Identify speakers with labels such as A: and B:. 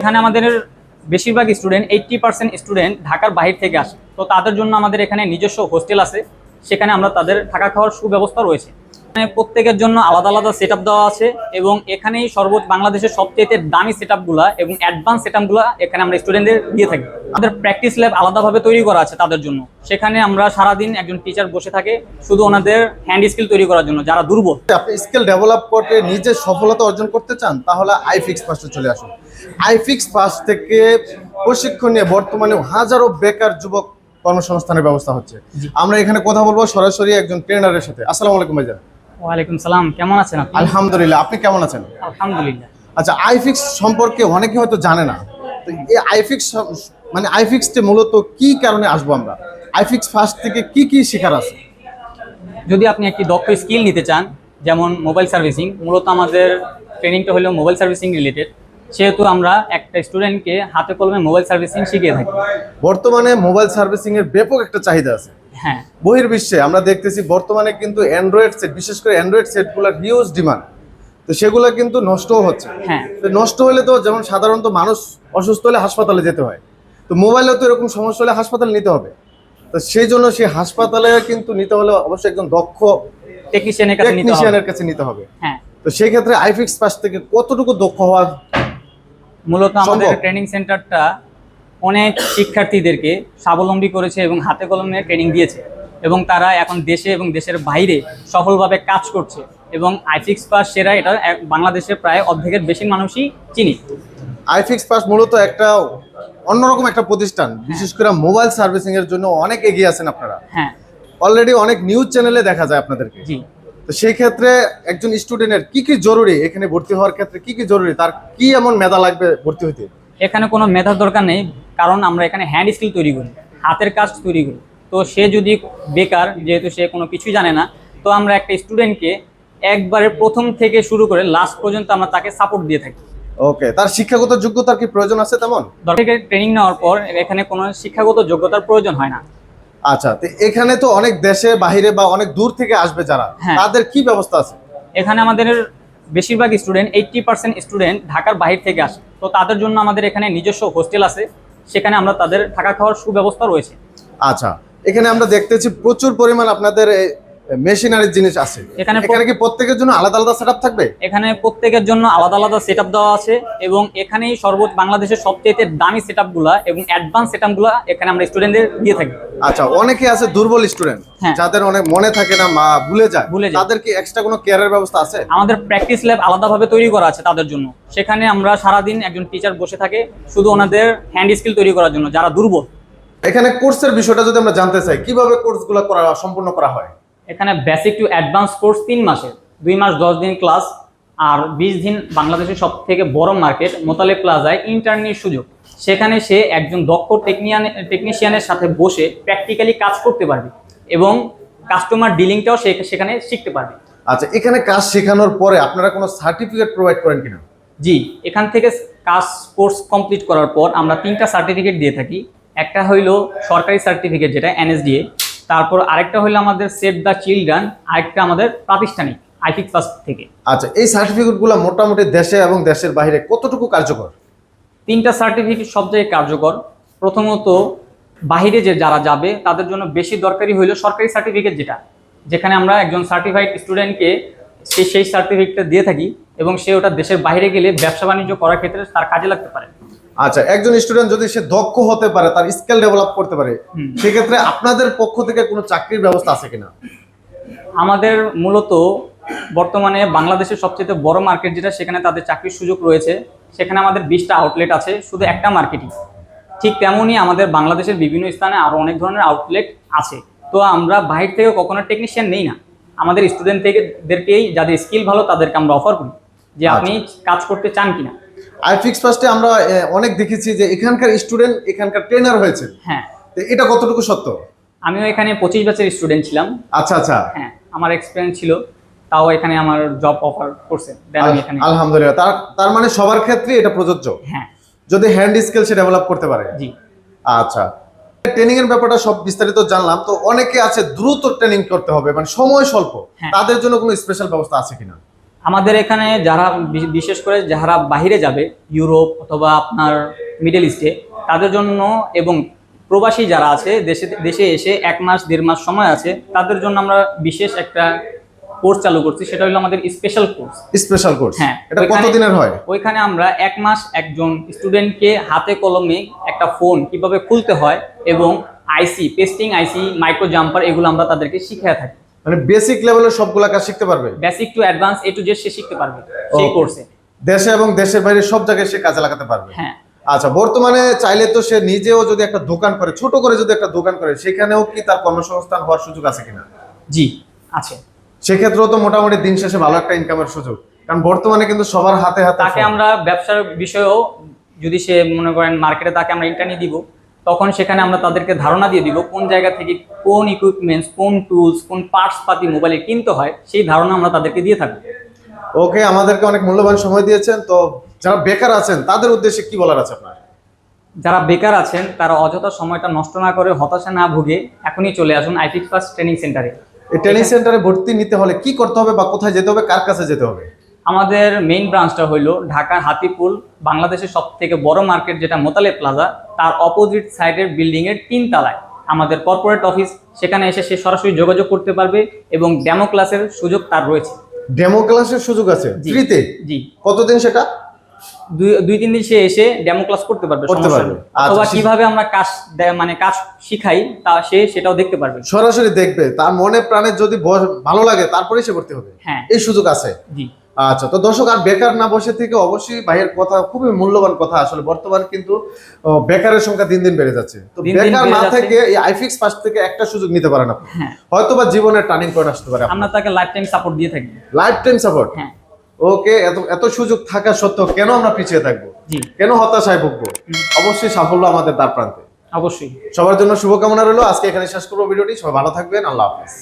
A: এখানে আমাদের বেশিরভাগ স্টুডেন্ট 80% স্টুডেন্ট ঢাকার বাইরে থেকে আসে। তো তাদের জন্য আমাদের এখানে নিজস্ব হোস্টেল আছে, সেখানে আমরা তাদের থাকা খাওয়ার সুব্যবস্থা রয়েছে। এখানে প্রত্যেকের জন্য আলাদা আলাদা সেট দেওয়া আছে এবং এখানেই বাংলাদেশের সবচেয়ে দামি সেট এবং অ্যাডভান্স সেট এখানে আমরা স্টুডেন্টদের দিয়ে থাকি। আমাদের প্র্যাকটিস ল্যাব আলাদাভাবে তৈরি করা আছে তাদের জন্য। সেখানে আমরা সারাদিন একজন টিচার বসে থাকে শুধু ওনাদের হ্যান্ড স্কিল তৈরি করার জন্য, যারা দুর্বল।
B: আপনি স্কিল ডেভেলপ করতে নিজের সফলতা অর্জন করতে চান, তাহলে আইফিক্স ফার্স্টে চলে আসুন। আইফিক্স ফার্স্ট থেকে প্রশিক্ষণ নিয়ে বর্তমানে হাজারো বেকার যুবক কর্মসংস্থানের ব্যবস্থা হচ্ছে। আমরা এখানে কথা বলবো সরাসরি একজন ট্রেনারের সাথে। আসসালামু আলাইকুম ভাইজান।
A: ওয়ালাইকুম সালাম, কেমন আছেন আপনি?
B: আলহামদুলিল্লাহ, আপনি কেমন আছেন?
A: আলহামদুলিল্লাহ।
B: আচ্ছা, আইফিক্স সম্পর্কে অনেকে হয়তো জানে না। তো এই আইফিক্সটা মূলত কি কারণে আসবো আমরা? আইফিক্স ফার্স্ট থেকে কি কি শেখার আছে?
A: যদি আপনি একটি দক্ষ স্কিল নিতে চান, যেমন মোবাইল সার্ভিসিং, মূলত আমাদের ট্রেনিংটা হলো মোবাইল সার্ভিসিং রিলেটেড, সেহেতু আমরা একটা স্টুডেন্টকে হাতে কলমে মোবাইল সার্ভিসিং শিখিয়ে থাকি।
B: বর্তমানে মোবাইল সার্ভিসিং এর ব্যাপক একটা চাহিদা আছে।
A: হ্যাঁ,
B: বহির্বিশ্বে আমরা দেখতেছি বর্তমানে কিন্তু অ্যান্ড্রয়েড সেট, বিশেষ করে অ্যান্ড্রয়েড সেটগুলোর হিউজ ডিমান্ড। তো সেগুলো কিন্তু নষ্টও হচ্ছে।
A: হ্যাঁ,
B: তো নষ্ট হলে তো যেমন সাধারণত মানুষ অসুস্থ হলে হাসপাতালে যেতে হয়, তো মোবাইলেও তো এরকম সমস্যা হলে হাসপাতালে নিতে হবে। তো সেই জন্য সেই হাসপাতালে কিন্তু নিতে হলে অবশ্যই একজন দক্ষ টেকনিশিয়ানের কাছে নিতে হবে।
A: হ্যাঁ,
B: তো সেই ক্ষেত্রে আইফিক্স ফার্স্ট থেকে কতটুকু দক্ষ হওয়া?
A: মূলত আমাদের ট্রেনিং সেন্টারটা অনেক শিক্ষার্থীদেরকে স্বাবলম্বী করেছে এবং হাতে কলমে ট্রেনিং দিয়েছে, এবং তারা এখন দেশে এবং দেশের বাইরে সফলভাবে কাজ করছে। এবং আইফিক্স পাস সেরা, এটা বাংলাদেশের প্রায় অর্ধেকের বেশি মানুষই চিনি।
B: আইফিক্স পাস মূলত একটা অন্যরকম একটা প্রতিষ্ঠান, বিশেষ করে মোবাইল সার্ভিসিং এর জন্য অনেক এগিয়ে আছেন আপনারা।
A: হ্যাঁ,
B: অলরেডি অনেক নিউজ চ্যানেলে দেখা যায় আপনাদেরকে।
A: জি।
B: তো সেই ক্ষেত্রে একজন স্টুডেন্টের কি কি জরুরি, এখানে ভর্তি হওয়ার ক্ষেত্রে কি কি জরুরি, তার কি এমন মেধা লাগবে ভর্তি হইতে?
A: এখানে কোনো মেধার দরকার নেই, কারণ আমরা এখানে হ্যান্ড স্কিল তৈরি করি, হাতের কাজ তৈরি করি। তো সে যদি বেকার, যেহেতু সে কোনো কিছুই জানে না, তো আমরা একটা স্টুডেন্টকে একবারে প্রথম থেকে শুরু করে লাস্ট পর্যন্ত আমরা তাকে সাপোর্ট দিয়ে থাকি।
B: ওকে, তার শিক্ষাগত যোগ্যতার কি প্রয়োজন আছে তেমন?
A: দরকার ট্রেনিং নেওয়ার পর এখানে কোনো শিক্ষাগত যোগ্যতার প্রয়োজন হয় না।
B: আচ্ছা, তো এখানে তো অনেক দেশে বাহিরে বা অনেক দূর থেকে আসবে যারা, তাদের কি ব্যবস্থা আছে?
A: এখানে আমাদের বেশিরভাগ স্টুডেন্ট 80% স্টুডেন্ট ঢাকার বাইরে থেকে আসে। তো তাদের জন্য আমাদের এখানে নিজস্ব হোস্টেল আছে, সেখানে আমরা তাদের থাকা খাওয়ার সুব্যবস্থা রয়েছে।
B: আচ্ছা, এখানে আমরা দেখতেছি প্রচুর পরিমাণ আপনাদের মেশিনারির জিনিস আছে। এখানে কি প্রত্যেকের জন্য আলাদা আলাদা সেটআপ থাকবে?
A: এখানে প্রত্যেকের জন্য আলাদা আলাদা সেটআপ দেওয়া আছে, এবং এখানেই বাংলাদেশের সবচেয়ে দামি সেটআপগুলো এবং অ্যাডভান্স সেটআপগুলো এখানে আমরা স্টুডেন্টদের দিয়ে থাকি।
B: আচ্ছা, অনেকে আছে দুর্বল স্টুডেন্ট, যাদের অনেক মনে থাকে না, ভুলে যায়, তাদের কি এক্সট্রা কোনো কেয়ারের ব্যবস্থা আছে?
A: আমাদের প্র্যাকটিস ল্যাব আলাদাভাবে তৈরি করা আছে তাদের জন্য। সেখানে আমরা সারাদিন একজন টিচার বসে থাকে শুধু ওনাদের হ্যান্ড স্কিল তৈরি করার জন্য, যারা দুর্বল।
B: এখানে কোর্সের বিষয়টা যদি আমরা জানতে চাই, কিভাবে কোর্সগুলো সম্পূর্ণ করা হয়?
A: এখানে বেসিক টু অ্যাডভান্স কোর্স 3 মাসের, 2 মাস 10 দিন ক্লাস, আর 20 দিন বাংলাদেশের সব থেকে বড় মার্কেট মোতালেব প্লাজায় ইন্টার্নির সুযোগ। সেখানে সে একজন দক্ষ টেকনিশিয়ানের সাথে বসে প্র্যাকটিক্যালি কাজ করতে পারবে এবং কাস্টমার ডিলিংটাও সেখানে শিখতে পারবে।
B: আচ্ছা, এখানে কাজ শেখানোর পরে আপনারা কোনো সার্টিফিকেট প্রোভাইড করেন কিনা?
A: জি, এখান থেকে কোর্স কমপ্লিট করার পর আমরা 3টা সার্টিফিকেট দিয়ে থাকি। একটা হইলো সরকারি সার্টিফিকেট, যেটা NSDA, তারপর আরেকটা হলো আমাদের সেভ দ্য চিলড্রেন, আরেকটা আমাদের প্রাতিষ্ঠানিক আইফিক্স ফার্স্ট থেকে।
B: আচ্ছা, এই সার্টিফিকেটগুলো মোটামুটি দেশে এবং দেশের বাইরে কতটুকু কার্যকর?
A: 3টা সার্টিফিকেট সব জায়গায় কার্যকর। প্রথমত, বাইরে যারা যাবে তাদের জন্য বেশি দরকারি হইলো সরকারি সার্টিফিকেট, যেখানে আমরা একজন সার্টিফাইড স্টুডেন্টকে সেই সার্টিফিকেটটা দিয়ে থাকি, এবং সে ওটা দেশের বাইরে গেলে ব্যবসা বাণিজ্য করার ক্ষেত্রে তার কাজে লাগতে পারে।
B: আচ্ছা, একজন স্টুডেন্ট যদি সে দক্ষ হতে পারে, তার স্কিল ডেভেলপ করতে পারে, সেক্ষেত্রে আপনাদের পক্ষ থেকে কোনো চাকরির ব্যবস্থা আছে কিনা?
A: আমাদের মূলত বর্তমানে বাংলাদেশের সবচেয়ে বড় মার্কেট সেখানে তাদের চাকরির সুযোগ রয়েছে। সেখানে আমাদের 20টা আউটলেট আছে, শুধু একটা মার্কেটই। ঠিক তেমনই আমাদের বাংলাদেশের বিভিন্ন স্থানে আরও অনেক ধরনের আউটলেট আছে। তো আমরা বাইরে থেকে কখনো টেকনিশিয়ান নেই না, আমাদের স্টুডেন্টদেরকেই, যাদের স্কিল ভালো তাদেরকে আমরা অফার করি যে আপনি কাজ করতে চান কিনা।
B: আইফিক্স ফার্স্টে আমরা অনেক দেখেছি যে এখানকার স্টুডেন্ট এখানকার ট্রেনার হয়েছে।
A: হ্যাঁ,
B: তো এটা কতটুকু সত্য?
A: আমিও এখানে 25 ব্যাচের স্টুডেন্ট ছিলাম।
B: আচ্ছা আচ্ছা,
A: হ্যাঁ, আমার এক্সপিরিয়েন্স ছিল, তাও এখানে আমার জব অফার করছে।
B: আলহামদুলিল্লাহ। তার মানে সবার ক্ষেত্রে এটা প্রযোজ্য।
A: হ্যাঁ,
B: যদি হ্যান্ড স্কিল সে ডেভেলপ করতে পারে।
A: জি।
B: আচ্ছা, ট্রেনিং এর ব্যাপারটা সব বিস্তারিত জানলাম। তো অনেকে আছে দ্রুত ট্রেনিং করতে হবে, মানে সময় স্বল্প, তাদের জন্য কোনো স্পেশাল ব্যবস্থা আছে কিনা?
A: আমাদের এখানে যারা বিশেষ করে যারা বাইরে যাবে ইউরোপ অথবা আপনার মিডল ইস্টে তাদের জন্য এবং প্রবাসী যারা আছে দেশে দেশে এসে 1 মাস 1.5 মাস সময় আছে তাদের জন্য আমরা বিশেষ একটা কোর্স চালু করছি, সেটা হলো আমাদের স্পেশাল কোর্স।
B: স্পেশাল কোর্স,
A: হ্যাঁ,
B: এটা
A: ওইখানে-
B: কতদিনের হয়?
A: ওইখানে আমরা 1 মাস একজন স্টুডেন্টকে হাতে কলমে একটা ফোন কিভাবে খুলতে হয় এবং আইসি পেস্টিং, আইসি মাইক্রো জাম্পার, এগুলো আমরা তাদেরকে শিখিয়ে থাকি।
B: মানে বেসিক লেভেলের সবগুলা কাজ শিখতে পারবে,
A: basic to advance A to Z সে শিখতে পারবে সেই
B: Okay.
A: কোর্সে।
B: দেশে এবং দেশের বাইরে সব জায়গায় সে কাজে লাগাতে পারবে।
A: হ্যাঁ,
B: আচ্ছা, বর্তমানে চাইলে তো সে নিজেও যদি একটা দোকান করে, ছোট করে যদি একটা দোকান করে, সেখানেও কি তার কর্মসংস্থান হওয়ার সুযোগ আছে কিনা?
A: জি আছে।
B: সেক্ষেত্রেও তো মোটামুটি দিন শেষে ভালো একটা ইনকামের সুযোগ, কারণ বর্তমানে কিন্তু সবার হাতে হাতে
A: তাকে
B: phone।
A: আমরা ব্যবসার বিষয়েও যদি সে মনে করেন মার্কেটে তাকে আমরা ইন্টারনি দিব, তখন সেখানে আমরা তাদেরকে ধারণা দিয়ে দিব কোন জায়গা থেকে কোন ইকুইপমেন্টস, কোন টুলস, কোন পার্টস পাতি মোবাইলে কিনতে হয়, সেই ধারণা আমরা তাদেরকে দিয়ে থাকবো।
B: ওকে, আমাদেরকে অনেক মূল্যবান সময় দিয়েছেন। তো যারা বেকার আছেন তাদের উদ্দেশ্যে কি বলার আছে আপনার?
A: যারা বেকার আছেন তারা অযথা সময়টা নষ্ট না করে, হতাশা না ভুগে এখনই চলে আসুন আইফিক্স ফার্স্ট ট্রেনিং সেন্টারে।
B: এই ট্রেনিং সেন্টারে ভর্তি নিতে হলে কি করতে হবে বা কোথায় যেতে হবে, কার কাছে যেতে হবে?
A: আমাদের মেইন ব্রাঞ্চটা হইলো ঢাকার হাতিপুল, বাংলাদেশের সব থেকে বড় মার্কেট যেটা মোতালে প্লাজা, তার অপোজিট সাইডের বিল্ডিং এর 3 তলায় আমাদের কর্পোরেট অফিস। সেখানে এসে সে সরাসরি যোগাযোগ করতে পারবে এবং ডেমো ক্লাসের সুযোগ তার রয়েছে।
B: ডেমো ক্লাসের সুযোগ আছে
A: জি।
B: ফ্রিতে?
A: জি,
B: কতদিন সেটা?
A: 2-3 দিন সে এসে ডেমো ক্লাস করতে পারবে,
B: করতে
A: সমস্যা
B: পারবে।
A: নেই।
B: আচ্ছা,
A: অথবা কিভাবে আমরা কাজ মানে কাজ শিখাই তা সে সেটাও দেখতে পারবে।
B: সরাসরি দেখবে, তার মনে প্রাণে যদি ভালো লাগে তারপরেই সে ভর্তি হবে,
A: হ্যাঁ,
B: এই সুযোগ আছে।
A: জি।
B: আচ্ছা, তো দর্শক আর বেকার না বসে থেকে অবশ্যই ভাইয়ের কথা খুবই মূল্যবান কথা। আসলে বর্তমান কিন্তু বেকারের সংখ্যা দিন দিন বেড়ে যাচ্ছে। তো
A: দিন দিন
B: বেকার
A: বেড়ে
B: না
A: যাচ্ছে।
B: থেকে এই আইফিক্স ফার্স্ট থেকে একটা সুযোগ নিতে পারেন আপনি,
A: হ্যাঁ,
B: হয়তো বা জীবনের টার্নিং পয়েন্ট আসতে পারে।
A: আমরা তাকে লাইফ টাইম সাপোর্ট দিয়ে থাকি।
B: Life time support.
A: হ্যাঁ,
B: ওকে, এত এত সুযোগ থাকা সত্ত্বেও কেন আমরা পিছিয়ে থাকবো,
A: জি,
B: কেন হতাশায় ভুগবো? অবশ্যই সাফল্য আমাদের দ্বার প্রান্তে।
A: অবশ্যই।
B: সবার জন্য শুভকামনা রইলো। আজকে এখানে শেষ করবো ভিডিওটি। সবাই ভালো থাকবেন, আল্লাহ হাফেজ।